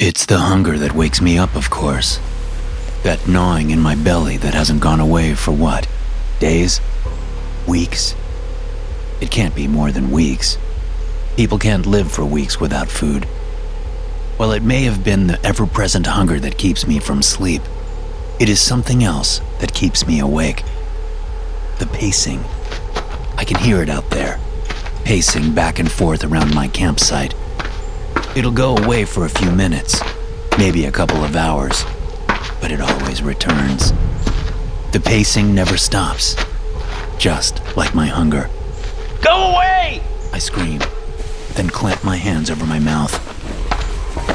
It's the hunger that wakes me up, of course. That gnawing in my belly that hasn't gone away for what? Days? Weeks? It can't be more than weeks. People can't live for weeks without food. While it may have been the ever-present hunger that keeps me from sleep, it is something else that keeps me awake. The pacing. I can hear it out there, pacing back and forth around my campsite. It'll go away for a few minutes, maybe a couple of hours, but it always returns. The pacing never stops, just like my hunger. "Go away!" I scream, then clamp my hands over my mouth.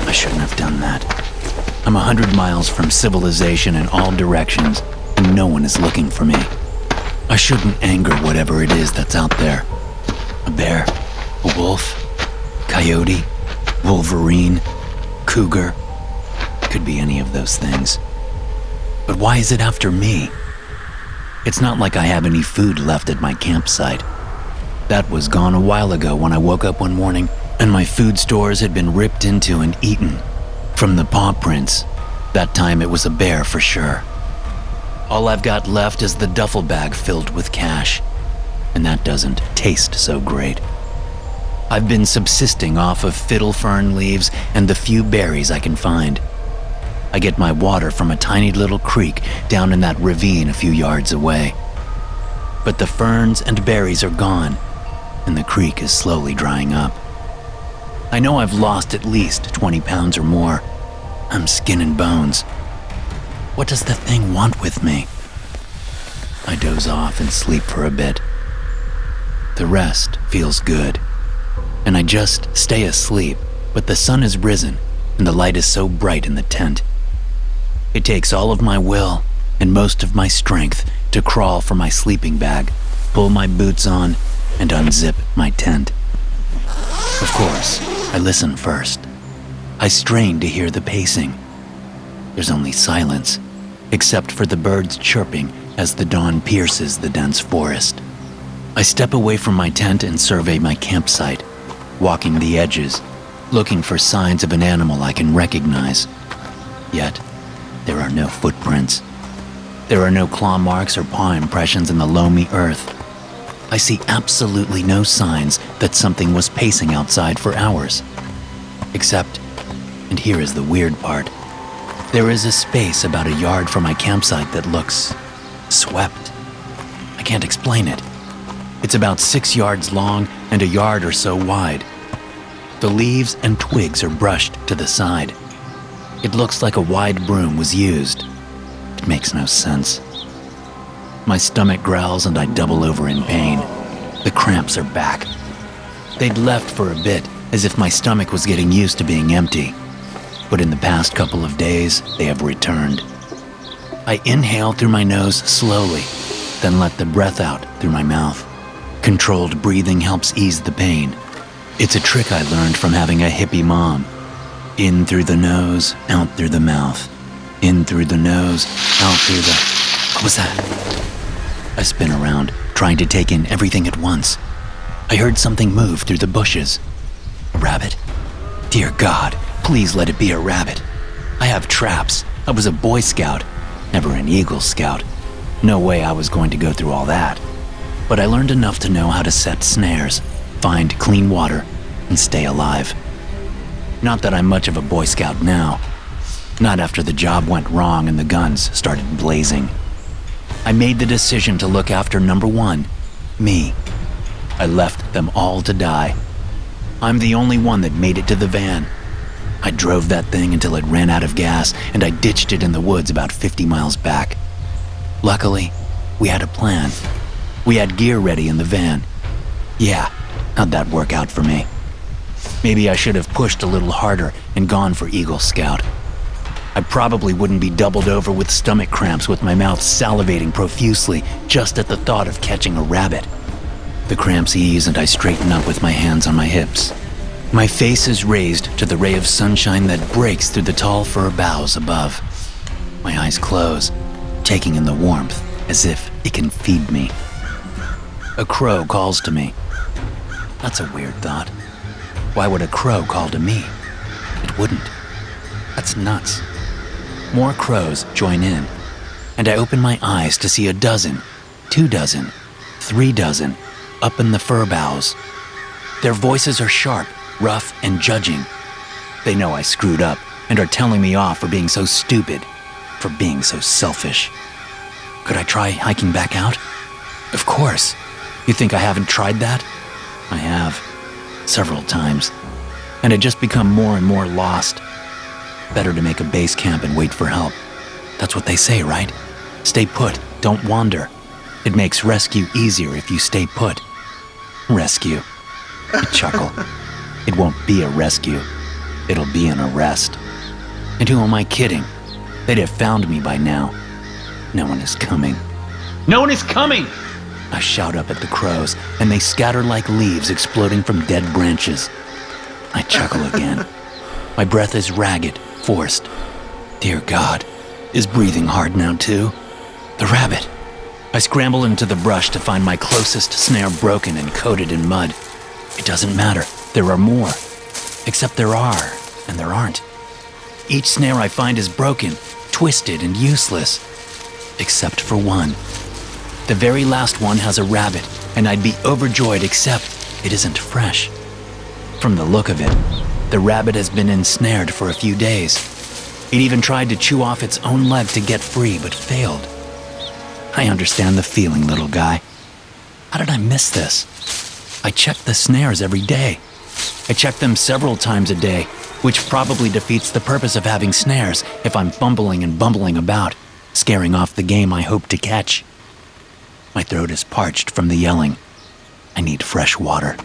I shouldn't have done that. I'm 100 miles from civilization in all directions, and no one is looking for me. I shouldn't anger whatever it is that's out there. A bear, a wolf, coyote, Wolverine, cougar. Could be any of those things. But why is it after me? It's not like I have any food left at my campsite. That was gone a while ago when I woke up one morning and my food stores had been ripped into and eaten. From the paw prints, that time it was a bear for sure. All I've got left is the duffel bag filled with cash, and that doesn't taste so great. I've been subsisting off of fiddle fern leaves and the few berries I can find. I get my water from a tiny little creek down in that ravine a few yards away. But the ferns and berries are gone, and the creek is slowly drying up. I know I've lost at least 20 pounds or more. I'm skin and bones. What does the thing want with me? I doze off and sleep for a bit. The rest feels good, and I just stay asleep, but the sun has risen and the light is so bright in the tent. It takes all of my will and most of my strength to crawl for my sleeping bag, pull my boots on, and unzip my tent. Of course, I listen first. I strain to hear the pacing. There's only silence, except for the birds chirping as the dawn pierces the dense forest. I step away from my tent and survey my campsite, walking the edges, looking for signs of an animal I can recognize. Yet, there are no footprints. There are no claw marks or paw impressions in the loamy earth. I see absolutely no signs that something was pacing outside for hours. Except, and here is the weird part, there is a space about a yard from my campsite that looks swept. I can't explain it. It's about 6 yards long and a yard or so wide. The leaves and twigs are brushed to the side. It looks like a wide broom was used. It makes no sense. My stomach growls and I double over in pain. The cramps are back. They'd left for a bit, as if my stomach was getting used to being empty. But in the past couple of days, they have returned. I inhale through my nose slowly, then let the breath out through my mouth. Controlled breathing helps ease the pain. It's a trick I learned from having a hippie mom. In through the nose, out through the mouth. In through the nose, out through the... What was that? I spin around, trying to take in everything at once. I heard something move through the bushes. A rabbit? Dear God, please let it be a rabbit. I have traps. I was a Boy Scout, never an Eagle Scout. No way I was going to go through all that. But I learned enough to know how to set snares, find clean water, and stay alive. Not that I'm much of a Boy Scout now. Not after the job went wrong and the guns started blazing. I made the decision to look after number one, me. I left them all to die. I'm the only one that made it to the van. I drove that thing until it ran out of gas, and I ditched it in the woods about 50 miles back. Luckily, we had a plan. We had gear ready in the van. Yeah, how'd that work out for me? Maybe I should have pushed a little harder and gone for Eagle Scout. I probably wouldn't be doubled over with stomach cramps with my mouth salivating profusely just at the thought of catching a rabbit. The cramps ease and I straighten up with my hands on my hips. My face is raised to the ray of sunshine that breaks through the tall fir boughs above. My eyes close, taking in the warmth as if it can feed me. A crow calls to me. That's a weird thought. Why would a crow call to me? It wouldn't. That's nuts. More crows join in, and I open my eyes to see 12, 2 dozen, 3 dozen up in the fir boughs. Their voices are sharp, rough, and judging. They know I screwed up and are telling me off for being so stupid, for being so selfish. Could I try hiking back out? Of course. You think I haven't tried that? I have, several times, and I just become more and more lost. Better to make a base camp and wait for help. That's what they say, right? Stay put, don't wander. It makes rescue easier if you stay put. Rescue. I chuckle. It won't be a rescue. It'll be an arrest. And who am I kidding? They'd have found me by now. No one is coming. No one is coming! I shout up at the crows, and they scatter like leaves exploding from dead branches. I chuckle again. My breath is ragged, forced. Dear God, is breathing hard now too? The rabbit. I scramble into the brush to find my closest snare broken and coated in mud. It doesn't matter, there are more. Except there are, and there aren't. Each snare I find is broken, twisted, and useless. Except for one. The very last one has a rabbit, and I'd be overjoyed except it isn't fresh. From the look of it, the rabbit has been ensnared for a few days. It even tried to chew off its own leg to get free, but failed. I understand the feeling, little guy. How did I miss this? I check the snares every day. I check them several times a day, which probably defeats the purpose of having snares if I'm fumbling and bumbling about, scaring off the game I hope to catch. My throat is parched from the yelling. I need fresh water.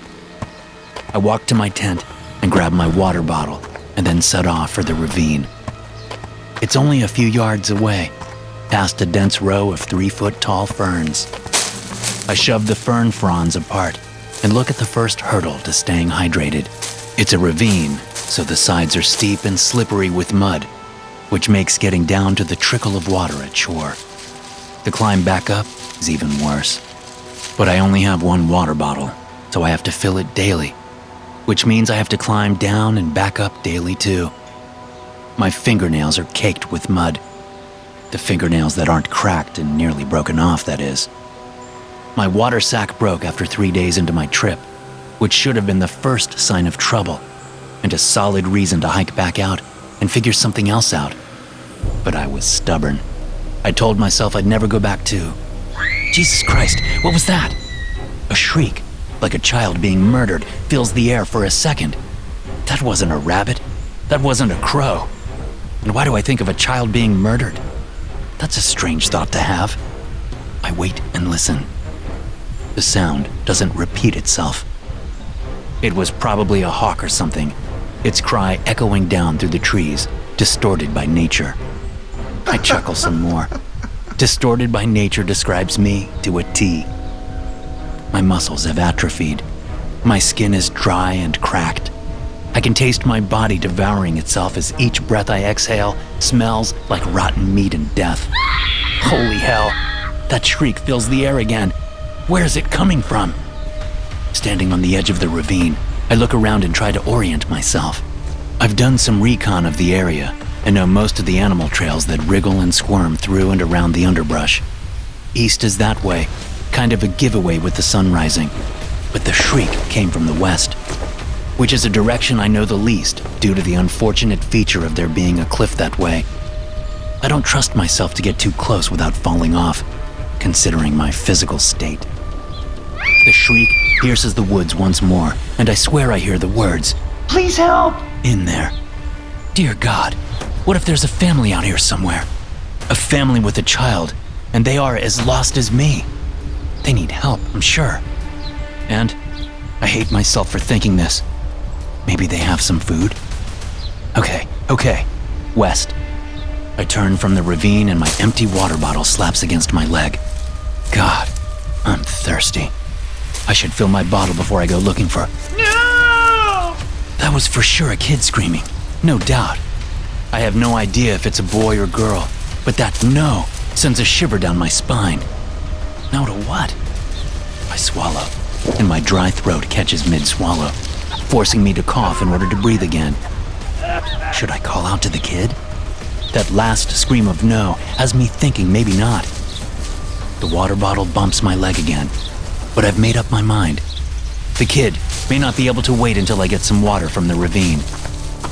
I walk to my tent and grab my water bottle and then set off for the ravine. It's only a few yards away, past a dense row of 3-foot-tall ferns. I shove the fern fronds apart and look at the first hurdle to staying hydrated. It's a ravine, so the sides are steep and slippery with mud, which makes getting down to the trickle of water a chore. The climb back up is even worse. But I only have one water bottle, so I have to fill it daily, which means I have to climb down and back up daily too. My fingernails are caked with mud. The fingernails that aren't cracked and nearly broken off, that is. My water sack broke after 3 days into my trip, which should have been the first sign of trouble and a solid reason to hike back out and figure something else out. But I was stubborn. I told myself I'd never go back to. Jesus Christ, what was that? A shriek, like a child being murdered, fills the air for a second. That wasn't a rabbit. That wasn't a crow. And why do I think of a child being murdered? That's a strange thought to have. I wait and listen. The sound doesn't repeat itself. It was probably a hawk or something, its cry echoing down through the trees, distorted by nature. I chuckle some more. Distorted by nature describes me to a T. My muscles have atrophied. My skin is dry and cracked. I can taste my body devouring itself as each breath I exhale smells like rotten meat and death. Holy hell, that shriek fills the air again. Where is it coming from? Standing on the edge of the ravine, I look around and try to orient myself. I've done some recon of the area and know most of the animal trails that wriggle and squirm through and around the underbrush. East is that way, kind of a giveaway with the sun rising. But the shriek came from the west, which is a direction I know the least due to the unfortunate feature of there being a cliff that way. I don't trust myself to get too close without falling off, considering my physical state. The shriek pierces the woods once more, and I swear I hear the words, "Please help!" in there. Dear God, what if there's a family out here somewhere? A family with a child, and they are as lost as me. They need help, I'm sure. And I hate myself for thinking this. Maybe they have some food? Okay, west. I turn from the ravine and my empty water bottle slaps against my leg. God, I'm thirsty. I should fill my bottle before I go looking for... No! That was for sure a kid screaming, no doubt. I have no idea if it's a boy or girl, but that no sends a shiver down my spine. No to what? I swallow, and my dry throat catches mid-swallow, forcing me to cough in order to breathe again. Should I call out to the kid? That last scream of no has me thinking maybe not. The water bottle bumps my leg again, but I've made up my mind. The kid may not be able to wait until I get some water from the ravine.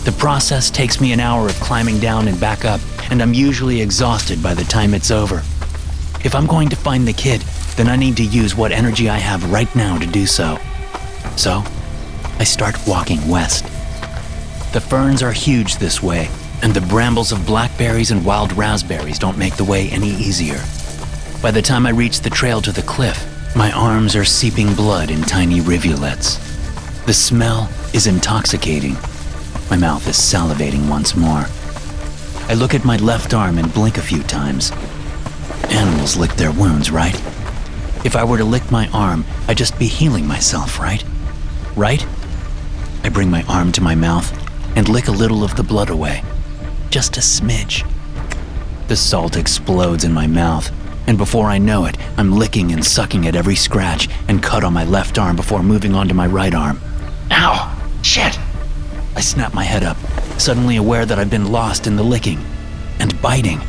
The process takes me an hour of climbing down and back up, and I'm usually exhausted by the time it's over. If I'm going to find the kid, then I need to use what energy I have right now to do so. So, I start walking west. The ferns are huge this way, and the brambles of blackberries and wild raspberries don't make the way any easier. By the time I reach the trail to the cliff, my arms are seeping blood in tiny rivulets. The smell is intoxicating. My mouth is salivating once more. I look at my left arm and blink a few times. Animals lick their wounds, right? If I were to lick my arm, I'd just be healing myself, right? Right? I bring my arm to my mouth and lick a little of the blood away. Just a smidge. The salt explodes in my mouth, and before I know it, I'm licking and sucking at every scratch and cut on my left arm before moving on to my right arm. Ow! Shit! I snap my head up, suddenly aware that I've been lost in the licking and biting.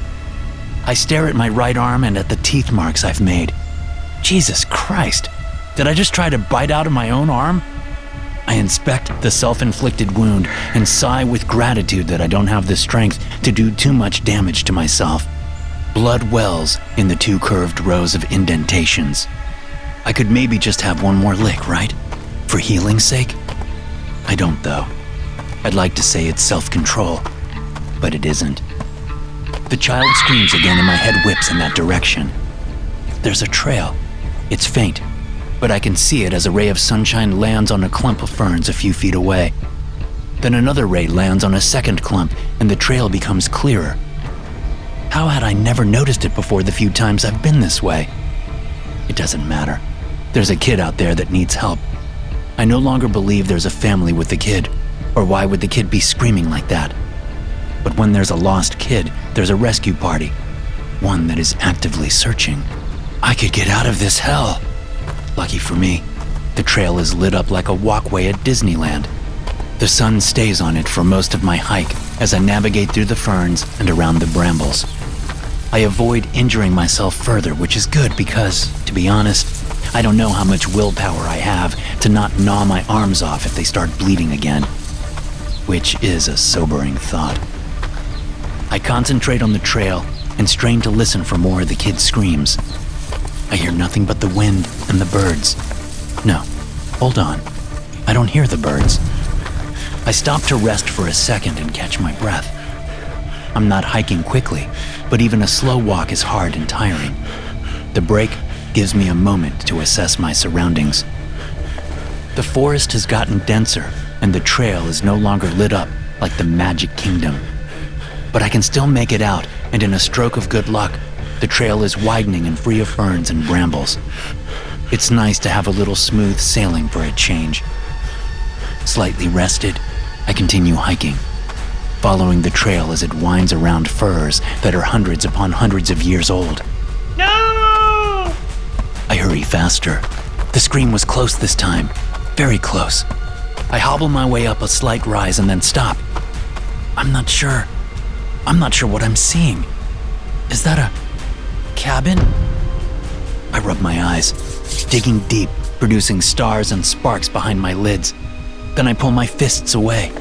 I stare at my right arm and at the teeth marks I've made. Jesus Christ! Did I just try to bite out of my own arm? I inspect the self-inflicted wound and sigh with gratitude that I don't have the strength to do too much damage to myself. Blood wells in the 2 curved rows of indentations. I could maybe just have one more lick, right? For healing's sake? I don't, though. I'd like to say it's self-control, but it isn't. The child screams again and my head whips in that direction. There's a trail. It's faint, but I can see it as a ray of sunshine lands on a clump of ferns a few feet away. Then another ray lands on a second clump and the trail becomes clearer. How had I never noticed it before the few times I've been this way? It doesn't matter. There's a kid out there that needs help. I no longer believe there's a family with the kid, or why would the kid be screaming like that? But when there's a lost kid, there's a rescue party, one that is actively searching. I could get out of this hell. Lucky for me, the trail is lit up like a walkway at Disneyland. The sun stays on it for most of my hike as I navigate through the ferns and around the brambles. I avoid injuring myself further, which is good because, to be honest, I don't know how much willpower I have to not gnaw my arms off if they start bleeding again. Which is a sobering thought. I concentrate on the trail and strain to listen for more of the kid's screams. I hear nothing but the wind and the birds. No, hold on. I don't hear the birds. I stop to rest for a second and catch my breath. I'm not hiking quickly, but even a slow walk is hard and tiring. The break gives me a moment to assess my surroundings. The forest has gotten denser, and the trail is no longer lit up like the Magic Kingdom. But I can still make it out, and in a stroke of good luck, the trail is widening and free of ferns and brambles. It's nice to have a little smooth sailing for a change. Slightly rested, I continue hiking, following the trail as it winds around firs that are hundreds upon hundreds of years old. No! I hurry faster. The scream was close this time, very close. I hobble my way up a slight rise and then stop. I'm not sure what I'm seeing. Is that a cabin? I rub my eyes, digging deep, producing stars and sparks behind my lids. Then I pull my fists away.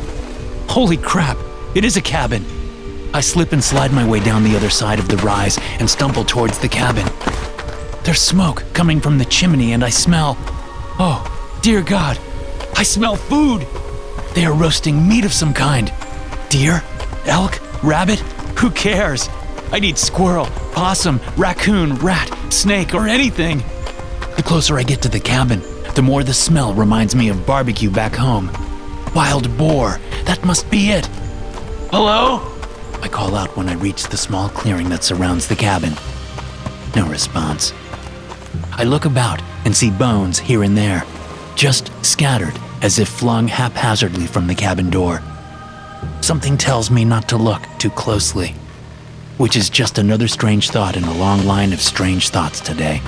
Holy crap, it is a cabin. I slip and slide my way down the other side of the rise and stumble towards the cabin. There's smoke coming from the chimney and I smell, oh, dear God, I smell food. They are roasting meat of some kind. Deer? Elk? Rabbit? Who cares? I'd eat squirrel, possum, raccoon, rat, snake, or anything. The closer I get to the cabin, the more the smell reminds me of barbecue back home. Wild boar, that must be it. Hello? I call out when I reach the small clearing that surrounds the cabin. No response. I look about and see bones here and there, just scattered as if flung haphazardly from the cabin door. Something tells me not to look too closely, which is just another strange thought in a long line of strange thoughts today.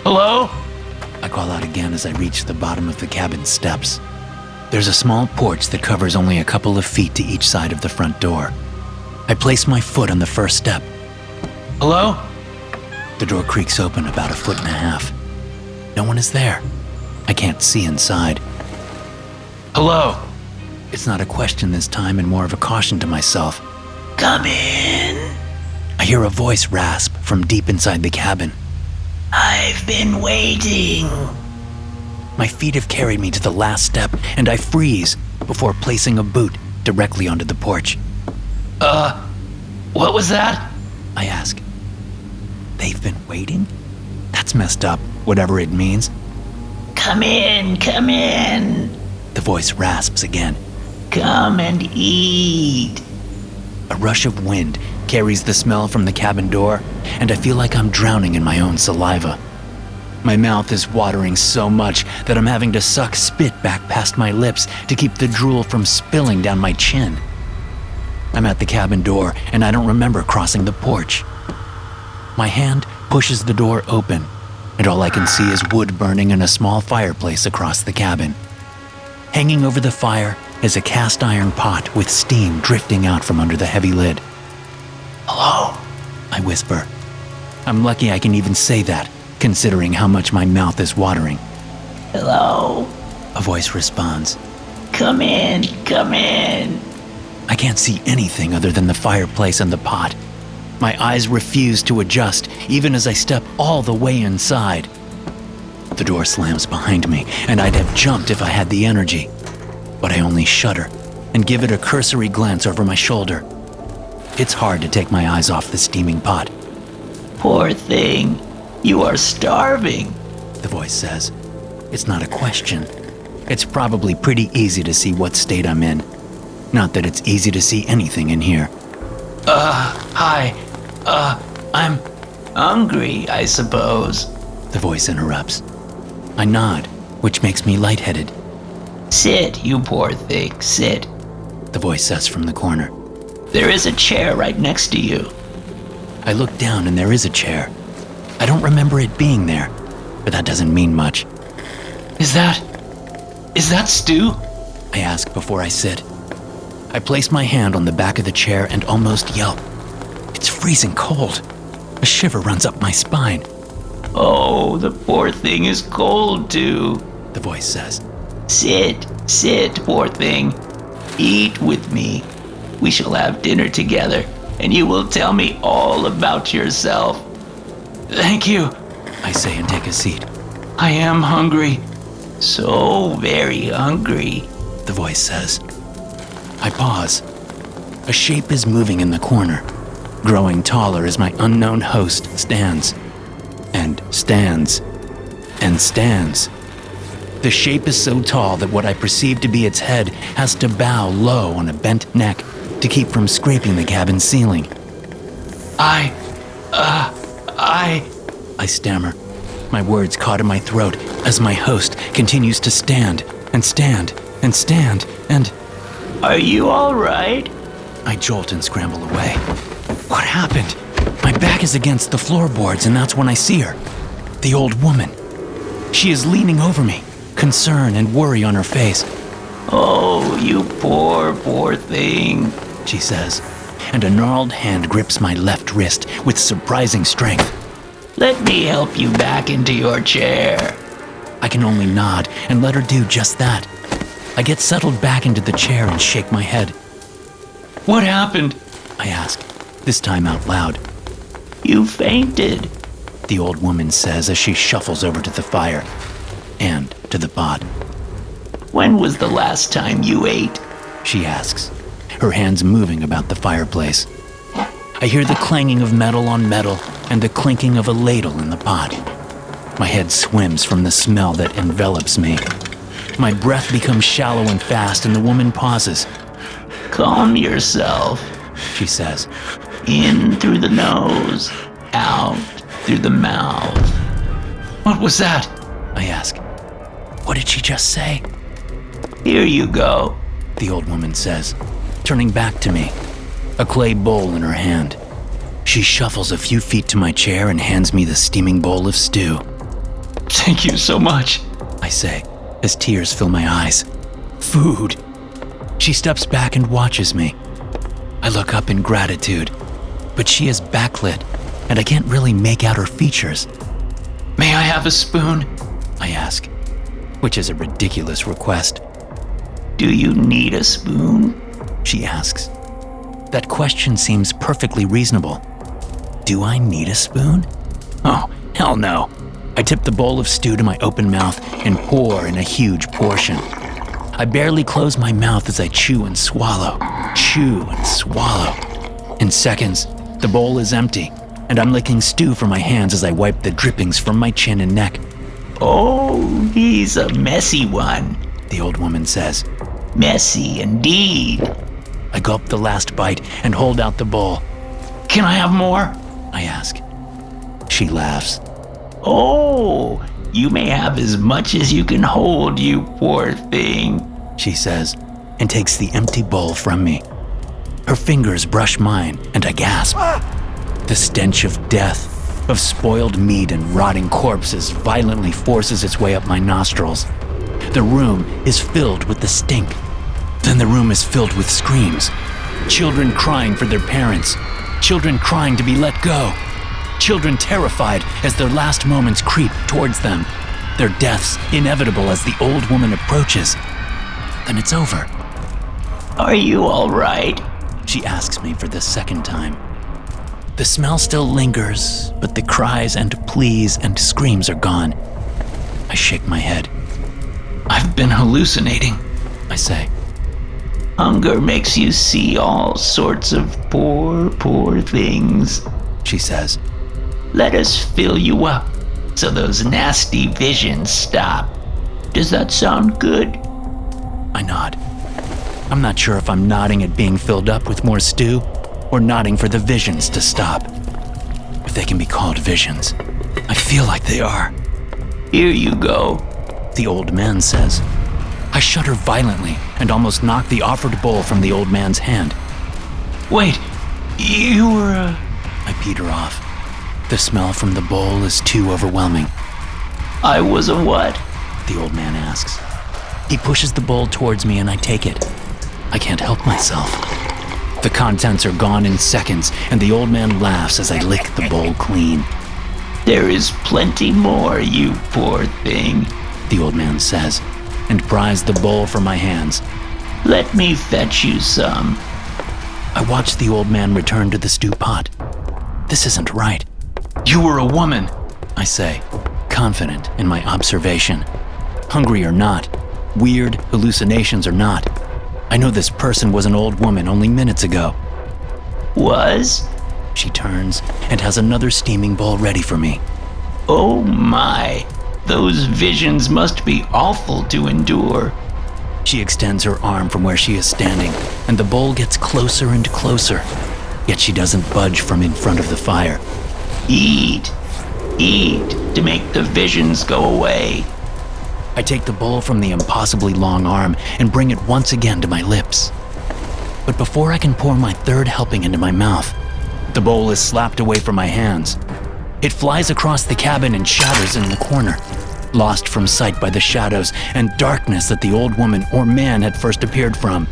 Hello? I call out again as I reach the bottom of the cabin steps. There's a small porch that covers only a couple of feet to each side of the front door. I place my foot on the first step. Hello? The door creaks open about 1.5 feet. No one is there. I can't see inside. Hello? It's not a question this time and more of a caution to myself. Come in. I hear a voice rasp from deep inside the cabin. I've been waiting. My feet have carried me to the last step, and I freeze before placing a boot directly onto the porch. What was that? I ask. They've been waiting? That's messed up, whatever it means. Come in, the voice rasps again. Come and eat. A rush of wind carries the smell from the cabin door, and I feel like I'm drowning in my own saliva. My mouth is watering so much that I'm having to suck spit back past my lips to keep the drool from spilling down my chin. I'm at the cabin door, and I don't remember crossing the porch. My hand pushes the door open, and all I can see is wood burning in a small fireplace across the cabin. Hanging over the fire is a cast iron pot with steam drifting out from under the heavy lid. Hello, I whisper. I'm lucky I can even say that, considering how much my mouth is watering. Hello, a voice responds. Come in. I can't see anything other than the fireplace and the pot. My eyes refuse to adjust, even as I step all the way inside. The door slams behind me, and I'd have jumped if I had the energy. But I only shudder and give it a cursory glance over my shoulder. It's hard to take my eyes off the steaming pot. Poor thing, you are starving, the voice says. It's not a question. It's probably pretty easy to see what state I'm in. Not that it's easy to see anything in here. Hi. I'm hungry, I suppose, the voice interrupts. I nod, which makes me lightheaded. Sit, you poor thing, sit, the voice says from the corner. There is a chair right next to you. I look down and there is a chair. I don't remember it being there, but that doesn't mean much. Is that stew? I ask before I sit. I place my hand on the back of the chair and almost yelp. It's freezing cold. A shiver runs up my spine. Oh, the poor thing is cold too, the voice says. Sit, poor thing. Eat with me. We shall have dinner together, and you will tell me all about yourself. Thank you, I say and take a seat. I am hungry. So very hungry, the voice says. I pause. A shape is moving in the corner, growing taller as my unknown host stands, and stands, and stands. The shape is so tall that what I perceive to be its head has to bow low on a bent neck to keep from scraping the cabin ceiling. I stammer, my words caught in my throat as my host continues to stand, and stand, and stand, and... Are you all right? I jolt and scramble away. What happened? My back is against the floorboards, and that's when I see her. The old woman. She is leaning over me, concern and worry on her face. Oh, you poor thing, she says, and a gnarled hand grips my left wrist with surprising strength. Let me help you back into your chair. I can only nod and let her do just that. I get settled back into the chair and shake my head. What happened? I ask, this time out loud. You fainted, the old woman says as she shuffles over to the fire and to the pot. When was the last time you ate? She asks, her hands moving about the fireplace. I hear the clanging of metal on metal and the clinking of a ladle in the pot. My head swims from the smell that envelops me. My breath becomes shallow and fast, and the woman pauses. Calm yourself, she says. In through the nose, out through the mouth. What was that? I ask. What did she just say? Here you go, the old woman says, turning back to me, a clay bowl in her hand. She shuffles a few feet to my chair and hands me the steaming bowl of stew. Thank you so much, I say, as tears fill my eyes. Food. She steps back and watches me. I look up in gratitude, but she is backlit, and I can't really make out her features. May I have a spoon? I ask, which is a ridiculous request. Do you need a spoon? She asks. That question seems perfectly reasonable. Do I need a spoon? Oh, hell no. I tip the bowl of stew to my open mouth and pour in a huge portion. I barely close my mouth as I chew and swallow. In seconds, the bowl is empty, and I'm licking stew from my hands as I wipe the drippings from my chin and neck. Oh, he's a messy one, the old woman says. Messy indeed. I gulp the last bite and hold out the bowl. Can I have more? I ask. She laughs. Oh, you may have as much as you can hold, you poor thing, she says, and takes the empty bowl from me. Her fingers brush mine, and I gasp. The stench of death, of spoiled meat and rotting corpses violently forces its way up my nostrils. The room is filled with the stink. Then the room is filled with screams. Children crying for their parents. Children crying to be let go. Children terrified as their last moments creep towards them. Their deaths inevitable as the old woman approaches. Then it's over. Are you all right? She asks me for the second time. The smell still lingers, but the cries and pleas and screams are gone. I shake my head. I've been hallucinating, I say. Hunger makes you see all sorts of poor things, she says. Let us fill you up so those nasty visions stop. Does that sound good? I nod. I'm not sure if I'm nodding at being filled up with more stew or nodding for the visions to stop. If they can be called visions, I feel like they are. Here you go, the old man says. I shudder violently and almost knock the offered bowl from the old man's hand. Wait, you were I peter off. The smell from the bowl is too overwhelming. I was a what? The old man asks. He pushes the bowl towards me and I take it. I can't help myself. The contents are gone in seconds, and the old man laughs as I lick the bowl clean. There is plenty more, you poor thing, the old man says, and pries the bowl from my hands. Let me fetch you some. I watch the old man return to the stew pot. This isn't right. You were a woman, I say, confident in my observation. Hungry or not, weird hallucinations or not, I know this person was an old woman only minutes ago. Was? She turns and has another steaming bowl ready for me. Oh my, those visions must be awful to endure. She extends her arm from where she is standing, and the bowl gets closer and closer, yet she doesn't budge from in front of the fire. Eat to make the visions go away. I take the bowl from the impossibly long arm and bring it once again to my lips. But before I can pour my third helping into my mouth, the bowl is slapped away from my hands. It flies across the cabin and shatters in the corner, lost from sight by the shadows and darkness that the old woman or man had first appeared from.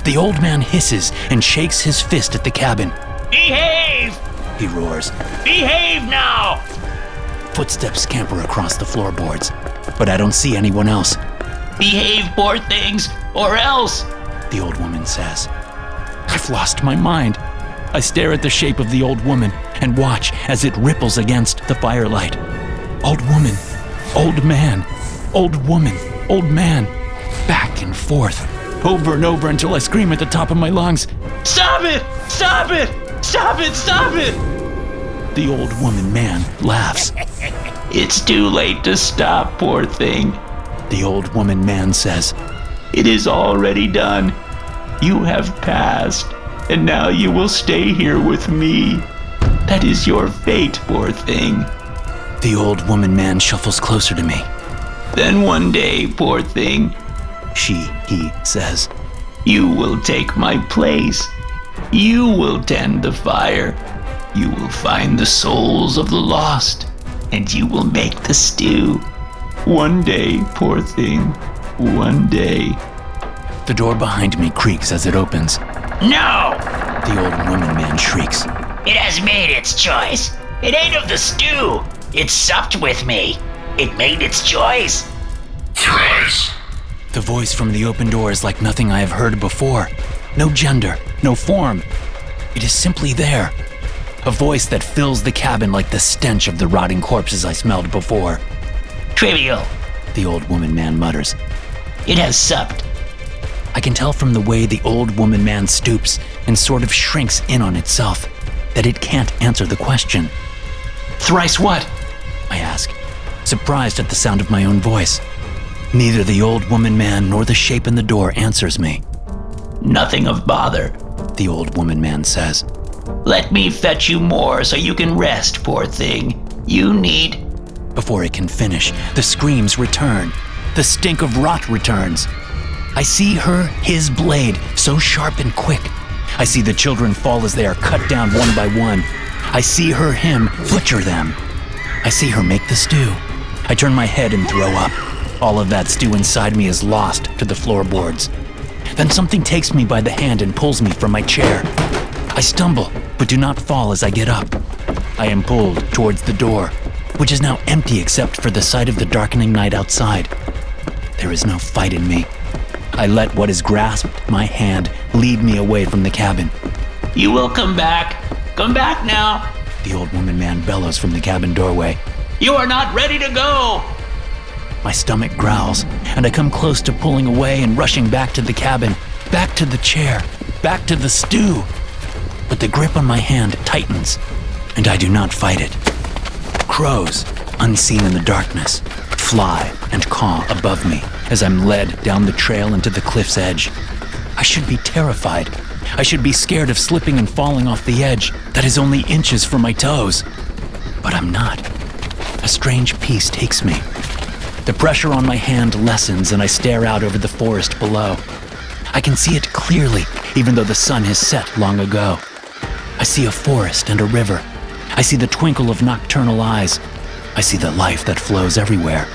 The old man hisses and shakes his fist at the cabin. Behave! He roars. Behave now! Footsteps scamper across the floorboards, but I don't see anyone else. Behave, poor things, or else, the old woman says. I've lost my mind. I stare at the shape of the old woman and watch as it ripples against the firelight. Old woman, old man, old woman, old man, back and forth, over and over until I scream at the top of my lungs. Stop it! Stop it! Stop it! Stop it! The old woman man laughs. It's too late to stop, poor thing, the old woman man says. It is already done. You have passed, and now you will stay here with me. That is your fate, poor thing. The old woman man shuffles closer to me. Then one day, poor thing, he says, you will take my place. You will tend the fire. You will find the souls of the lost, and you will make the stew. One day, poor thing, one day. The door behind me creaks as it opens. No! The old woman man shrieks. It has made its choice. It ate of the stew. It supped with me. It made its choice. Thrice. The voice from the open door is like nothing I have heard before. No gender, no form. It is simply there. A voice that fills the cabin like the stench of the rotting corpses I smelled before. Trivial. The old woman man mutters. It has supped. I can tell from the way the old woman man stoops and sort of shrinks in on itself that it can't answer the question. Thrice what? I ask, surprised at the sound of my own voice. Neither the old woman man nor the shape in the door answers me. Nothing of bother, the old woman man says. Let me fetch you more so you can rest, poor thing. You need... Before it can finish, the screams return. The stink of rot returns. I see her, his blade, so sharp and quick. I see the children fall as they are cut down one by one. I see her, him, butcher them. I see her make the stew. I turn my head and throw up. All of that stew inside me is lost to the floorboards. Then something takes me by the hand and pulls me from my chair. I stumble, but do not fall as I get up. I am pulled towards the door, which is now empty except for the sight of the darkening night outside. There is no fight in me. I let what is grasped my hand lead me away from the cabin. You will come back. Come back now. The old woman man bellows from the cabin doorway. You are not ready to go. My stomach growls, and I come close to pulling away and rushing back to the cabin, back to the chair, back to the stew. But the grip on my hand tightens, and I do not fight it. Crows, unseen in the darkness, fly and caw above me as I'm led down the trail into the cliff's edge. I should be terrified. I should be scared of slipping and falling off the edge that is only inches from my toes. But I'm not. A strange peace takes me. The pressure on my hand lessens and I stare out over the forest below. I can see it clearly, even though the sun has set long ago. I see a forest and a river. I see the twinkle of nocturnal eyes. I see the life that flows everywhere.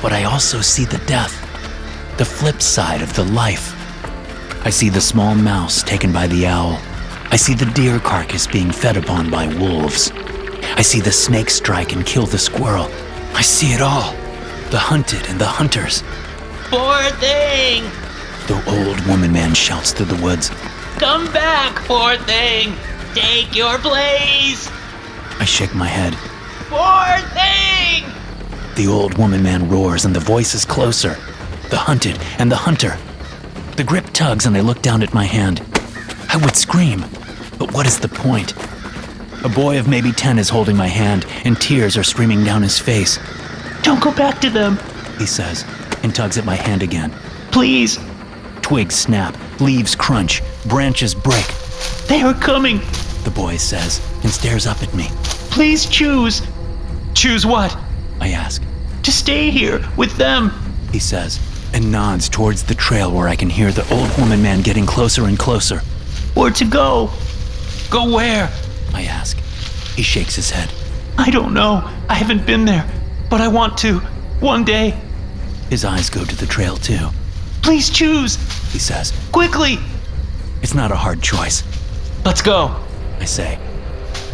But I also see the death, the flip side of the life. I see the small mouse taken by the owl. I see the deer carcass being fed upon by wolves. I see the snake strike and kill the squirrel. I see it all. The hunted and the hunters. Poor thing! The old woman man shouts through the woods. Come back, poor thing! Take your place! I shake my head. Poor thing! The old woman man roars and the voice is closer. The hunted and the hunter. The grip tugs and I look down at my hand. I would scream, but what is the point? A boy of maybe 10 is holding my hand and tears are streaming down his face. Don't go back to them, he says, and tugs at my hand again. Please. Twigs snap, leaves crunch, branches break. They are coming, the boy says, and stares up at me. Please choose. Choose what? I ask. To stay here with them, he says, and nods towards the trail where I can hear the old woman man getting closer and closer. Or to go. Go where? I ask. He shakes his head. I don't know. I haven't been there, but I want to. One day. His eyes go to the trail too. Please choose, he says. Quickly. It's not a hard choice. Let's go, I say.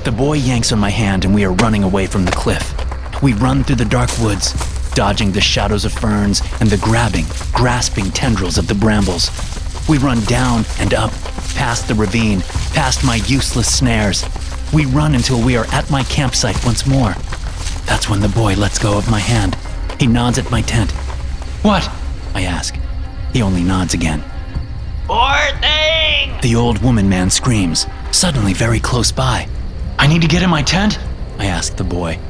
The boy yanks on my hand and we are running away from the cliff. We run through the dark woods, dodging the shadows of ferns and the grasping tendrils of the brambles. We run down and up, past the ravine, past my useless snares. We run until we are at my campsite once more. That's when the boy lets go of my hand. He nods at my tent. What? I ask. He only nods again. Poor thing! The old woman man screams, suddenly very close by. I need to get in my tent? I ask the boy.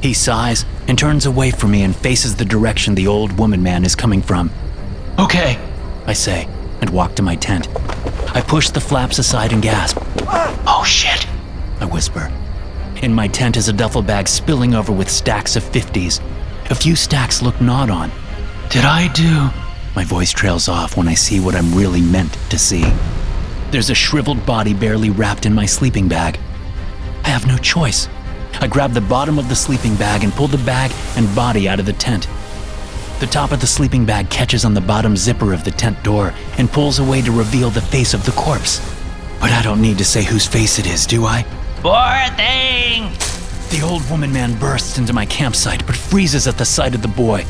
He sighs and turns away from me and faces the direction the old woman man is coming from. Okay, I say, and walk to my tent. I push the flaps aside and gasp. Oh shit, I whisper. In my tent is a duffel bag spilling over with stacks of 50s. A few stacks look gnawed on. Did I do? My voice trails off when I see what I'm really meant to see. There's a shriveled body barely wrapped in my sleeping bag. I have no choice. I grab the bottom of the sleeping bag and pull the bag and body out of the tent. The top of the sleeping bag catches on the bottom zipper of the tent door and pulls away to reveal the face of the corpse. But I don't need to say whose face it is, do I? Poor thing! The old woman man bursts into my campsite but freezes at the sight of the boy.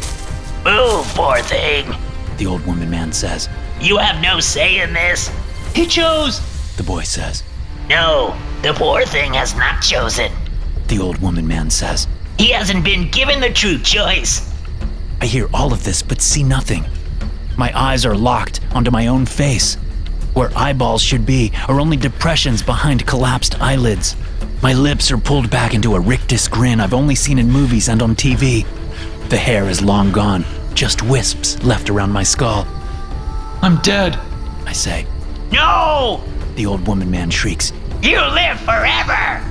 Move, poor thing! The old woman man says. You have no say in this. He chose! The boy says. No, the poor thing has not chosen. The old woman man says. He hasn't been given the true choice. I hear all of this but see nothing. My eyes are locked onto my own face. Where eyeballs should be are only depressions behind collapsed eyelids. My lips are pulled back into a rictus grin I've only seen in movies and on TV. The hair is long gone, just wisps left around my skull. I'm dead. I say. No! The old woman man shrieks. You live forever!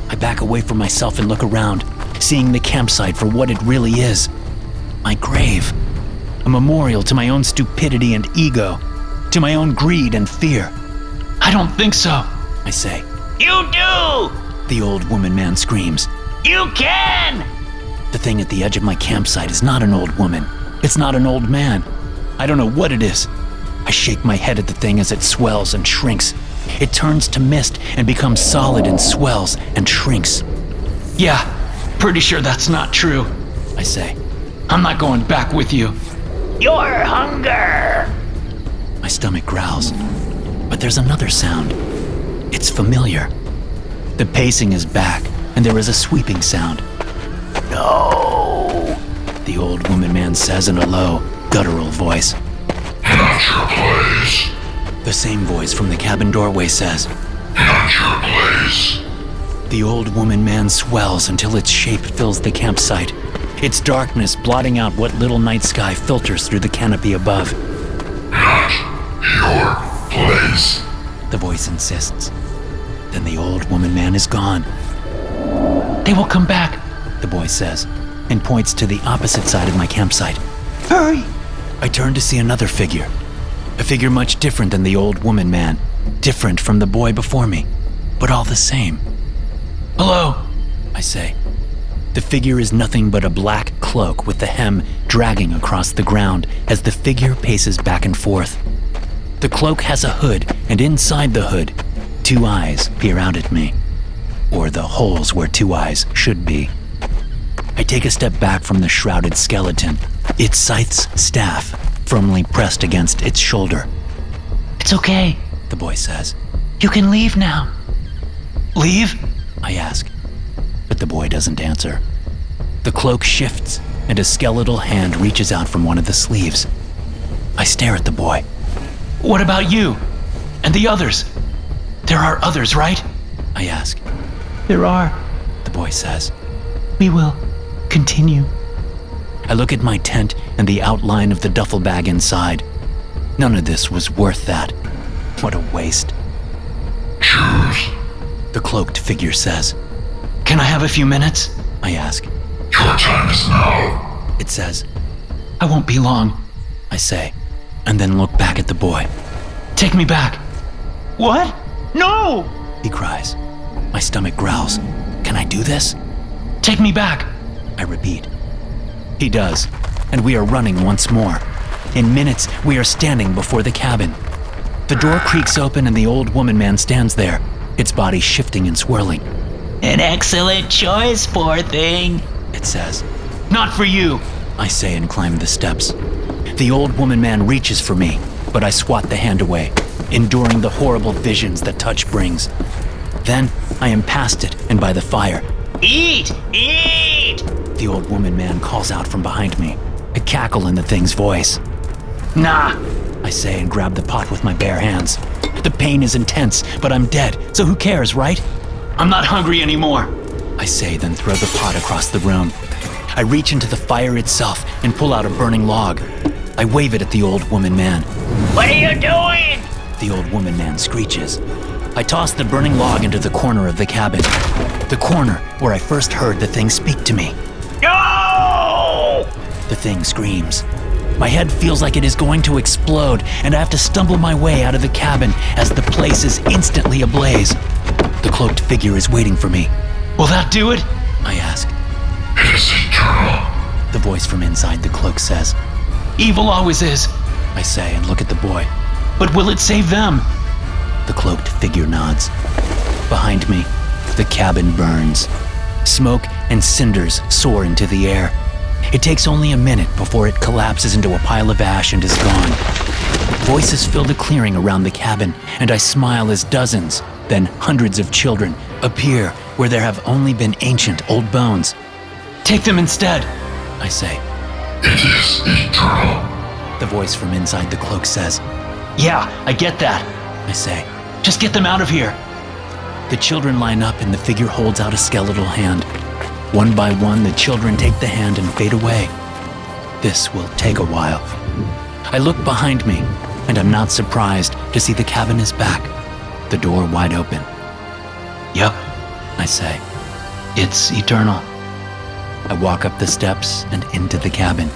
I back away from myself and look around, seeing the campsite for what it really is. My grave. A memorial to my own stupidity and ego, to my own greed and fear. I don't think so. I say. You do! The old woman man screams. You can! The thing at the edge of my campsite is not an old woman. It's not an old man. I don't know what it is. I shake my head at the thing as it swells and shrinks. It turns to mist and becomes solid and swells and shrinks. Yeah, pretty sure that's not true. I say. I'm not going back with you. Your hunger! My stomach growls. But there's another sound. It's familiar. The pacing is back, and there is a sweeping sound. No! The old woman man says in a low, guttural voice. Not your place. The same voice from the cabin doorway says. Not your place. The old woman man swells until its shape fills the campsite, its darkness blotting out what little night sky filters through the canopy above. Not your place. The voice insists. Then the old woman man is gone. They will come back. The boy says, and points to the opposite side of my campsite. Hurry! I turn to see another figure. A figure much different than the old woman man, different from the boy before me, but all the same. Hello? I say. The figure is nothing but a black cloak with the hem dragging across the ground as the figure paces back and forth. The cloak has a hood, and inside the hood, 2 eyes peer out at me. Or the holes where 2 eyes should be. I take a step back from the shrouded skeleton, its scythe's staff firmly pressed against its shoulder. It's okay. The boy says. You can leave now. Leave? I ask, but the boy doesn't answer. The cloak shifts, and a skeletal hand reaches out from one of the sleeves. I stare at the boy. What about you? And the others? There are others, right? I ask. There are. The boy says. We will continue. I look at my tent and the outline of the duffel bag inside. None of this was worth that. What a waste. Choose. The cloaked figure says. Can I have a few minutes? I ask. Your time is now. It says. I won't be long. I say, and then look back at the boy. Take me back. What? No! He cries. My stomach growls. Can I do this? Take me back. I repeat. He does, and we are running once more. In minutes, we are standing before the cabin. The door creaks open and the old woman man stands there, its body shifting and swirling. An excellent choice, poor thing. It says. Not for you. I say and climb the steps. The old woman man reaches for me, but I swat the hand away, enduring the horrible visions that touch brings. Then I am past it and by the fire. Eat! Eat! The old woman man calls out from behind me, a cackle in the thing's voice. Nah. I say and grab the pot with my bare hands. The pain is intense, but I'm dead, so who cares, right? I'm not hungry anymore. I say, then throw the pot across the room. I reach into the fire itself and pull out a burning log. I wave it at the old woman man. What are you doing? The old woman man screeches. I toss the burning log into the corner of the cabin. The corner where I first heard the thing speak to me. No! The thing screams. My head feels like it is going to explode, and I have to stumble my way out of the cabin as the place is instantly ablaze. The cloaked figure is waiting for me. Will that do it? I ask. It is eternal. the voice from inside the cloak says. Evil always is, I say and look at the boy. but will it save them? The cloaked figure nods. Behind me, the cabin burns. Smoke and cinders soar into the air. It takes only a minute before it collapses into a pile of ash and is gone. Voices fill the clearing around the cabin, and I smile as dozens, then hundreds of children appear where there have only been ancient old bones. Take them instead. I say. It is eternal. The voice from inside the cloak says. Yeah, I get that. I say. Just get them out of here. The children line up and the figure holds out a skeletal hand. One by one, the children take the hand and fade away. This will take a while. I look behind me, and I'm not surprised to see the cabin is back, the door wide open. Yep, I say. it's eternal. I walk up the steps and into the cabin.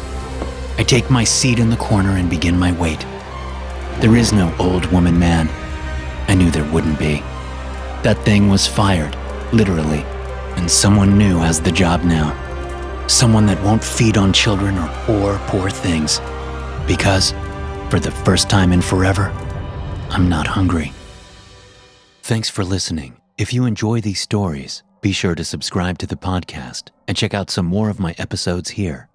I take my seat in the corner and begin my wait. There is no old woman man. I knew there wouldn't be. That thing was fired, literally, and someone new has the job now. Someone that won't feed on children or poor things. Because, for the first time in forever, I'm not hungry. Thanks for listening. If you enjoy these stories, be sure to subscribe to the podcast and check out some more of my episodes here.